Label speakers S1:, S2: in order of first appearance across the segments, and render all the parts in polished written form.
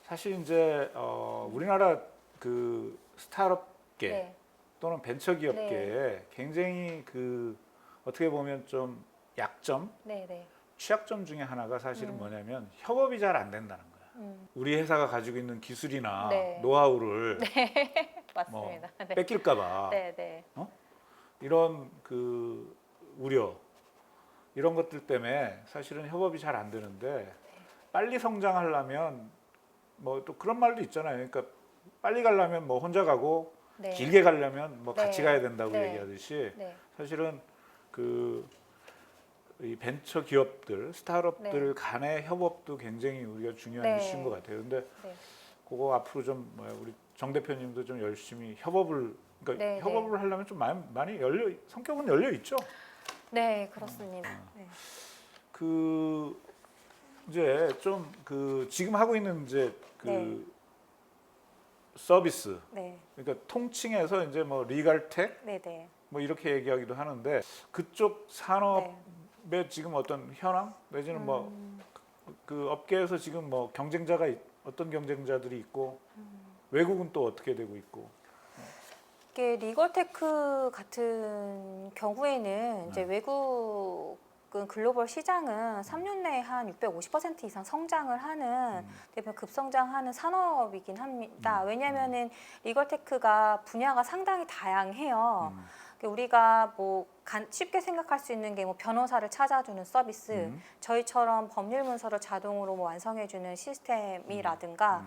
S1: 사실 이제 우리나라 그 스타트업계
S2: 네.
S1: 또는 벤처기업계에 굉장히 그 어떻게 보면 좀 약점,
S2: 네, 네.
S1: 취약점 중에 하나가 사실은 뭐냐면 협업이 잘 안 된다는 거야. 우리 회사가 가지고 있는 기술이나
S2: 네.
S1: 노하우를 뭐
S2: 맞습니다. 네.
S1: 뺏길까봐
S2: 네, 네.
S1: 이런 그 우려 이런 것들 때문에 사실은 협업이 잘 안 되는데 빨리 성장하려면 뭐 또 그런 말도 있잖아요. 그러니까 빨리 가려면 뭐 혼자 가고
S2: 네.
S1: 길게 가려면 뭐
S2: 네.
S1: 같이 가야 된다고
S2: 네.
S1: 얘기하듯이
S2: 네.
S1: 사실은 그 이 벤처 기업들, 스타트업들
S2: 네.
S1: 간의 협업도 굉장히 우리가 중요한
S2: 네.
S1: 이슈인 것 같아요. 근데
S2: 네.
S1: 그거 앞으로 좀 뭐야 우리 정 대표님도 좀 열심히 협업을 그러니까
S2: 네,
S1: 협업을 하려면 좀 많이 열려 성격은 열려 있죠.
S2: 네, 그렇습니다. 네.
S1: 그 이제 좀 그 지금 하고 있는 이제 그
S2: 네.
S1: 서비스
S2: 네.
S1: 그러니까 통칭해서 이제 뭐 리갈텍
S2: 네, 네.
S1: 뭐 이렇게 얘기하기도 하는데 그쪽 산업의 지금 어떤 현황 내지는 뭐 그 업계에서 지금 뭐 경쟁자가 어떤 경쟁자들이 있고 외국은 또 어떻게 되고 있고
S2: 이게 리걸테크 같은 경우에는 이제
S1: 네.
S2: 외국은 글로벌 시장은 3년 내에 한 650% 이상 성장을 하는 대표 급성장하는 산업이긴 합니다. 왜냐하면은 리걸테크가 분야가 상당히 다양해요. 우리가 뭐 쉽게 생각할 수 있는 게 뭐 변호사를 찾아주는 서비스, 저희처럼 법률 문서를 자동으로 뭐 완성해주는 시스템이라든가.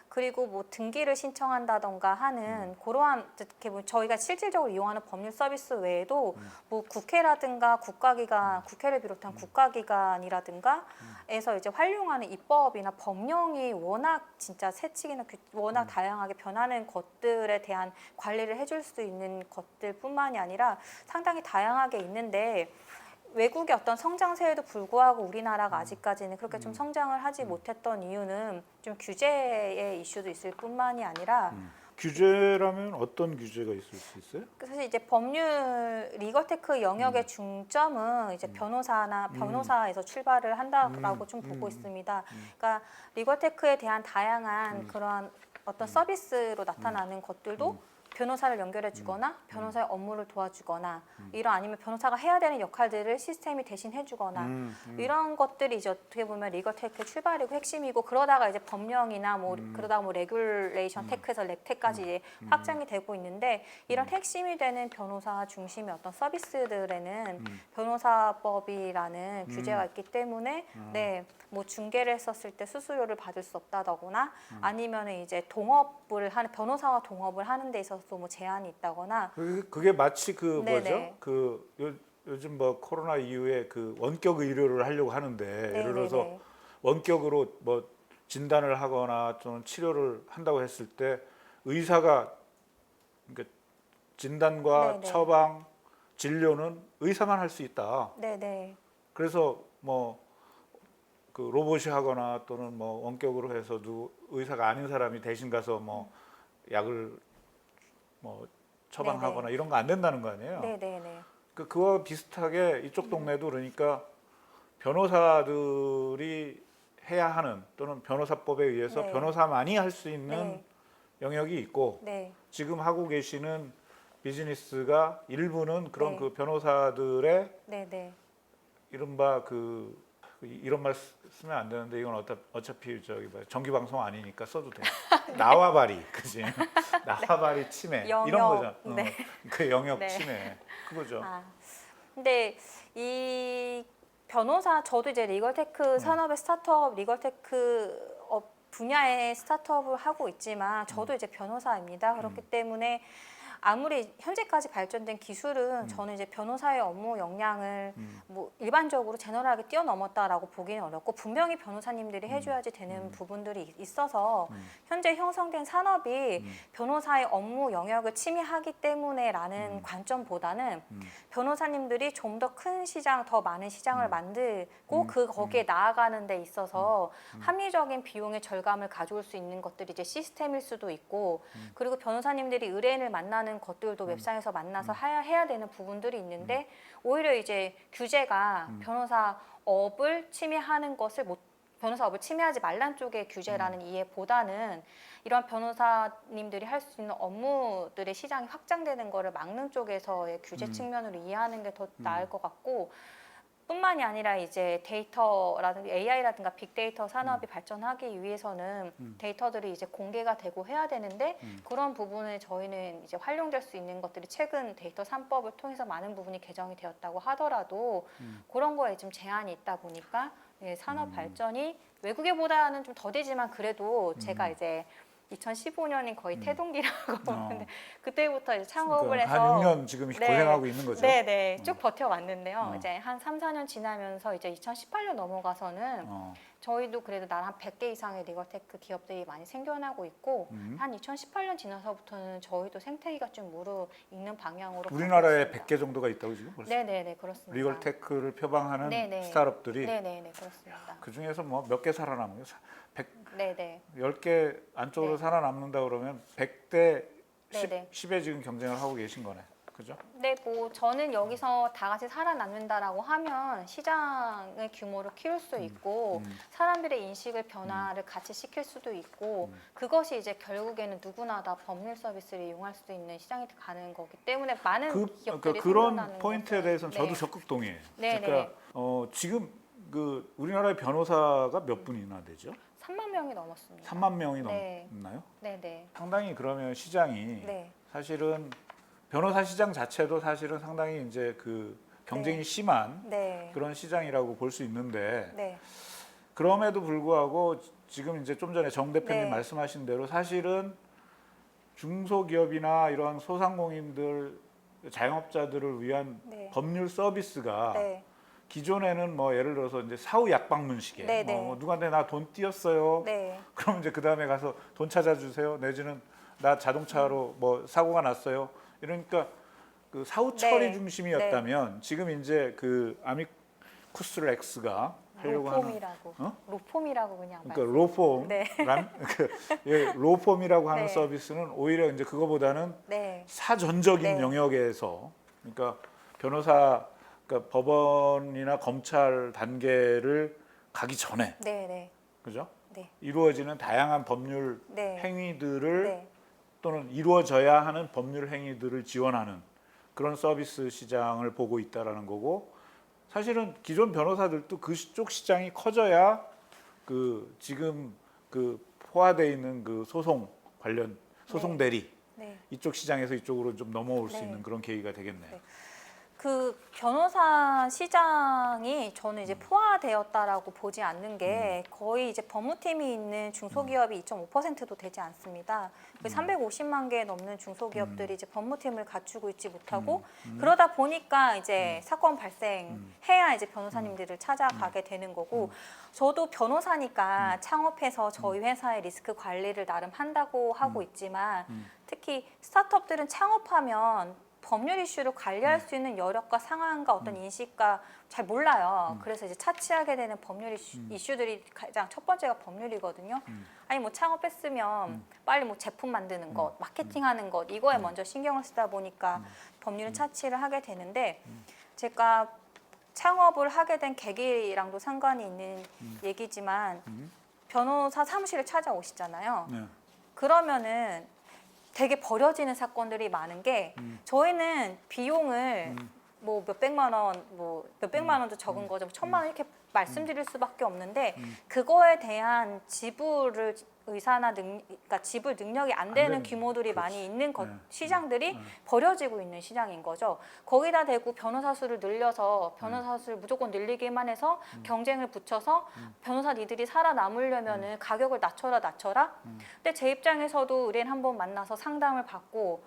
S2: 그리고 뭐 등기를 신청한다던가 하는 그러한 이렇게 뭐 저희가 실질적으로 이용하는 법률 서비스 외에도 뭐 국회라든가 국가기관, 국회를 비롯한 국가기관이라든가 에서 이제 활용하는 입법이나 법령이 워낙 진짜 세칙이나 워낙 다양하게 변하는 것들에 대한 관리를 해줄 수 있는 것들뿐만이 아니라 상당히 다양하게 있는데 외국의 어떤 성장세에도 불구하고 우리나라가 아직까지는 그렇게 좀 성장을 하지 못했던 이유는 좀 규제의 이슈도 있을 뿐만이 아니라
S1: 규제라면 어떤 규제가 있을 수 있어요?
S2: 사실 이제 법률 리거테크 영역의 중점은 이제 변호사에서 출발을 한다라고 좀 보고 있습니다. 그러니까 리거테크에 대한 다양한 그러한 어떤 서비스로 나타나는 것들도 변호사를 연결해 주거나 변호사의 업무를 도와주거나 이런 아니면 변호사가 해야 되는 역할들을 시스템이 대신 해주거나 이런 것들이 이제 어떻게 보면 리거 테크의 출발이고 핵심이고 그러다가 이제 법령이나 뭐 그러다가 뭐 레귤레이션 테크에서 렉테크까지 이제 확장이 되고 있는데 이런 핵심이 되는 변호사 중심의 어떤 서비스들에는 변호사법이라는 규제가 있기 때문에 네, 뭐 중개를 했었을 때 수수료를 받을 수 없다거나 아니면은 이제 동업을 하는 변호사와 동업을 하는 데 있어서 뭐 제한이 있다거나
S1: 그게 마치 그
S2: 네네.
S1: 뭐죠? 그 요즘 뭐 코로나 이후에 그 원격 의료를 하려고 하는데 예를 들어서
S2: 네네네.
S1: 원격으로 뭐 진단을 하거나 또는 치료를 한다고 했을 때 의사가 그러니까 진단과
S2: 네네.
S1: 처방, 진료는 의사만 할 수 있다.
S2: 네네.
S1: 그래서 뭐 그 로봇이 하거나 또는 뭐 원격으로 해서도 의사가 아닌 사람이 대신 가서 뭐 약을 뭐 처방하거나
S2: 네네.
S1: 이런 거 안 된다는 거 아니에요?
S2: 네네네.
S1: 그와 비슷하게 이쪽 동네도 그러니까 변호사들이 해야 하는 또는 변호사법에 의해서
S2: 네.
S1: 변호사만이 할 수 있는
S2: 네.
S1: 영역이 있고
S2: 네.
S1: 지금 하고 계시는 비즈니스가 일부는 그런
S2: 네.
S1: 그 변호사들의
S2: 네네.
S1: 이른바 이런 말 쓰면 안 되는데 이건 어차피 저기 뭐야 정기 방송 아니니까 써도 돼. 나와바리, 그지? 나와바리 침해 이런
S2: 영역,
S1: 거잖아.
S2: 네.
S1: 그 영역
S2: 네.
S1: 침해 그거죠.
S2: 아, 근데 이 변호사 저도 이제 리걸테크 산업의 스타트업 리걸테크 분야의 스타트업을 하고 있지만 저도 이제 변호사입니다. 그렇기 때문에 아무리 현재까지 발전된 기술은 저는 이제 변호사의 업무 역량을 뭐 일반적으로 제너럴하게 뛰어넘었다라고 보기는 어렵고 분명히 변호사님들이 해줘야지 되는 부분들이 있어서 현재 형성된 산업이 변호사의 업무 영역을 침해하기 때문에라는 관점보다는 변호사님들이 좀 더 큰 시장, 더 많은 시장을 만들고 거기에 나아가는 데 있어서 합리적인 비용의 절감을 가져올 수 있는 것들이 이제 시스템일 수도 있고 그리고 변호사님들이 의뢰인을 만나는 많은 것들도 웹상에서 만나서 해야 되는 부분들이 있는데 오히려 이제 규제가 변호사업을 침해하는 것을 변호사업을 침해하지 말란 쪽의 규제라는 이해보다는 이런 변호사님들이 할 수 있는 업무들의 시장이 확장되는 거를 막는 쪽에서의 규제 측면으로 이해하는 게 더 나을 것 같고, 뿐만이 아니라 이제 데이터라든가 AI라든가 빅데이터 산업이 발전하기 위해서는 데이터들이 이제 공개가 되고 해야 되는데 그런 부분을 저희는 이제 활용될 수 있는 것들이 최근 데이터 3법을 통해서 많은 부분이 개정이 되었다고 하더라도 그런 거에 좀 제한이 있다 보니까 예, 산업 발전이 외국에보다는 좀 더디지만 그래도 제가 이제 2015년이 거의 태동기라고 보는데 그때부터 이제 창업을
S1: 그러니까
S2: 해서
S1: 한 6년 지금 고생하고 있는 거죠.
S2: 네네 쭉 버텨왔는데요. 이제 한 3, 4년 지나면서 이제 2018년 넘어가서는 저희도 그래도 난 한 100개 이상의 리걸테크 기업들이 많이 생겨나고 있고 한 2018년 지나서부터는 저희도 생태계가 좀 무르익는 방향으로
S1: 우리나라에
S2: 가고 있습니다.
S1: 100개 정도가 있다고 지금 벌써?
S2: 네네네 그렇습니다.
S1: 리걸테크를 표방하는
S2: 네네.
S1: 스타트업들이
S2: 네네네 그렇습니다.
S1: 그 중에서 뭐 몇 개 살아남은 거요?
S2: 네네
S1: 10개 안쪽으로
S2: 네.
S1: 살아남는다 그러면 100대
S2: 네네.
S1: 10에 지금 경쟁을 하고 계신 거네. 그죠?
S2: 네, 뭐 저는 여기서 다 같이 살아남는다라고 하면 시장의 규모를 키울 수 있고 사람들의 인식을 변화를 같이 시킬 수도 있고 그것이 이제 결국에는 누구나 다 법률 서비스를 이용할 수 있는 시장이 가는 거기 때문에 많은 기업들이
S1: 그런
S2: 생겨나는
S1: 포인트에
S2: 것은,
S1: 대해서는 저도
S2: 네.
S1: 적극 동의해요.
S2: 네,
S1: 그러니까 지금 그 우리나라의 변호사가 몇 분이나 되죠?
S2: 3만 명이 넘었습니다.
S1: 3만 명이
S2: 네.
S1: 넘나요?
S2: 네네.
S1: 상당히 그러면 시장이
S2: 네.
S1: 사실은 변호사 시장 자체도 사실은 상당히 이제 그 경쟁이
S2: 네.
S1: 심한
S2: 네.
S1: 그런 시장이라고 볼 수 있는데
S2: 네.
S1: 그럼에도 불구하고 지금 이제 좀 전에 정 대표님
S2: 네.
S1: 말씀하신 대로 사실은 중소기업이나 이런 소상공인들 자영업자들을 위한
S2: 네.
S1: 법률 서비스가
S2: 네.
S1: 기존에는 뭐 예를 들어서 이제 사후 약방문식에
S2: 네, 네.
S1: 뭐 누구한테 나 돈 띄었어요.
S2: 네.
S1: 그럼 이제 그 다음에 가서 돈 찾아주세요. 내지는 나 자동차로 뭐 사고가 났어요. 이러니까 그 사후 처리
S2: 네.
S1: 중심이었다면 지금 이제 그 아미쿠스 렉스가 하려고 하는
S2: 로폼이라고.
S1: 어?
S2: 로폼이라고 그냥
S1: 그러니까
S2: 말씀.
S1: 로폼,
S2: 네.
S1: 로폼이라고 하는
S2: 네.
S1: 서비스는 오히려 이제 그거보다는
S2: 네.
S1: 사전적인
S2: 네.
S1: 영역에서 그러니까 변호사, 그러니까 법원이나 검찰 단계를 가기 전에
S2: 네. 네.
S1: 그죠?
S2: 네.
S1: 이루어지는 다양한 법률
S2: 네.
S1: 행위들을
S2: 네.
S1: 또는 이루어져야 하는 법률 행위들을 지원하는 그런 서비스 시장을 보고 있다라는 거고 사실은 기존 변호사들도 그쪽 시장이 커져야 그 지금 그 포화되어 있는 그 소송 관련 소송 대리
S2: 네.
S1: 이쪽 시장에서 이쪽으로 좀 넘어올 수
S2: 네.
S1: 있는 그런 계기가 되겠네요.
S2: 네. 그 변호사 시장이 저는 이제 포화되었다라고 보지 않는 게 거의 이제 법무팀이 있는 중소기업이 2.5%도 되지 않습니다. 350만 개 넘는 중소기업들이 이제 법무팀을 갖추고 있지 못하고 그러다 보니까 이제 사건 발생해야 이제 변호사님들을 찾아가게 되는 거고 저도 변호사니까 창업해서 저희 회사의 리스크 관리를 나름 한다고 하고 있지만 특히 스타트업들은 창업하면 법률 이슈를 관리할 수 있는 여력과 상황과 어떤 인식과 잘 몰라요. 그래서 이제 차치하게 되는 법률 이슈들이 가장 첫 번째가 법률이거든요. 아니 뭐 창업했으면 빨리 뭐 제품 만드는 것, 마케팅하는 것 이거에 먼저 신경을 쓰다 보니까 법률은 차치를 하게 되는데 제가 창업을 하게 된 계기랑도 상관이 있는 얘기지만 변호사 사무실에 찾아오시잖아요.
S1: 네.
S2: 그러면은 되게 버려지는 사건들이 많은 게 저희는 비용을 뭐 몇백만 원, 뭐 몇백만 원도 적은 거죠. 1,000만 원 이렇게 말씀드릴 수밖에 없는데 그거에 대한 지불을 의사나 그러니까 지불 능력이 안 되는
S1: 되는,
S2: 규모들이
S1: 그렇지.
S2: 많이 있는
S1: 네.
S2: 시장들이 버려지고 있는 시장인 거죠. 거기다 대고 변호사 수를 늘려서 변호사 수를 무조건 늘리기만 해서 경쟁을 붙여서 변호사 니들이 살아남으려면은 가격을 낮춰라. 근데 제 입장에서도 의뢰인 한번 만나서 상담을 받고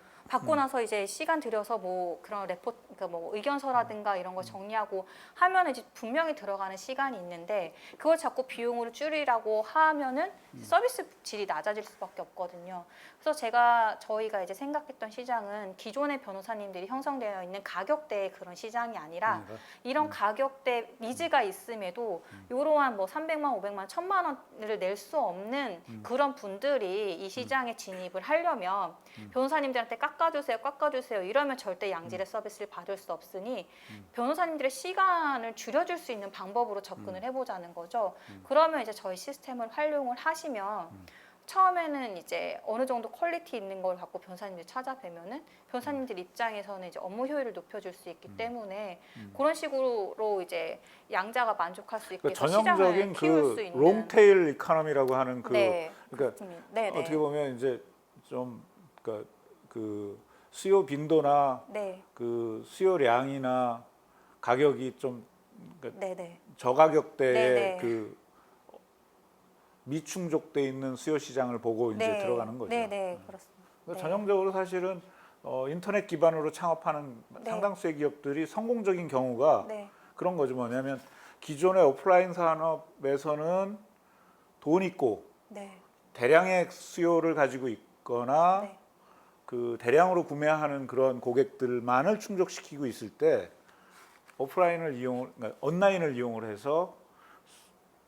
S2: 나서 이제 시간 들여서 뭐 그런 그러니까 뭐 의견서라든가 이런 거 정리하고 하면은 이제 분명히 들어가는 시간이 있는데 그걸 자꾸 비용으로 줄이라고 하면은 서비스 질이 낮아질 수밖에 없거든요. 그래서 저희가 이제 생각했던 시장은 기존의 변호사님들이 형성되어 있는 가격대의 그런 시장이 아니라 이런 가격대 니즈가 있음에도 이러한 뭐 300만, 500만, 1,000만 원을 낼 수 없는 그런 분들이 이 시장에 진입을 하려면 변호사님들한테 깎아주세요 이러면 절대 양질의 서비스를 받을 수 없으니 변호사님들의 시간을 줄여줄 수 있는 방법으로 접근을 해보자는 거죠. 그러면 이제 저희 시스템을 활용을 하시면 처음에는 이제 어느 정도 퀄리티 있는 걸 갖고 변호사님들 찾아뵈면은 변호사님들 입장에서는 이제 업무 효율을 높여줄 수 있기 때문에 그런 식으로 이제 양자가 만족할 수 있게
S1: 그러니까
S2: 시장을
S1: 전형적인
S2: 키울 수
S1: 그
S2: 있는.
S1: 롱테일 이코노미라고 하는 그
S2: 네,
S1: 그러니까
S2: 그렇습니다. 네, 네.
S1: 어떻게 보면 이제 좀 그러니까 그 수요 빈도나
S2: 네,
S1: 그 수요량이나 가격이 좀 그러니까
S2: 네, 네.
S1: 저가격대의
S2: 네, 네.
S1: 그 미충족돼 있는 수요 시장을 보고 이제
S2: 네,
S1: 들어가는 거죠.
S2: 네, 네, 그렇습니다.
S1: 그러니까
S2: 네.
S1: 전형적으로 사실은 인터넷 기반으로 창업하는
S2: 네.
S1: 상당수의 기업들이 성공적인 경우가
S2: 네,
S1: 그런 거죠. 뭐냐면 기존의 오프라인 산업에서는 돈 있고
S2: 네,
S1: 대량의 수요를 가지고 있거나
S2: 네,
S1: 그 대량으로 구매하는 그런 고객들만을 충족시키고 있을 때 오프라인을 그러니까 온라인을 이용을 해서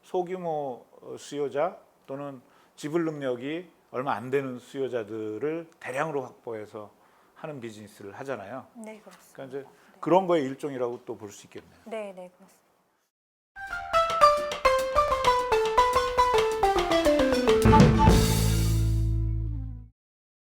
S1: 소규모 수요자 또는 지불 능력이 얼마 안 되는 수요자들을 대량으로 확보해서 하는 비즈니스를 하잖아요.
S2: 네, 그렇습니다.
S1: 그러니까 이제 그런 거의 일종이라고 또 볼 수 있겠네요.
S2: 네, 네, 그렇습니다.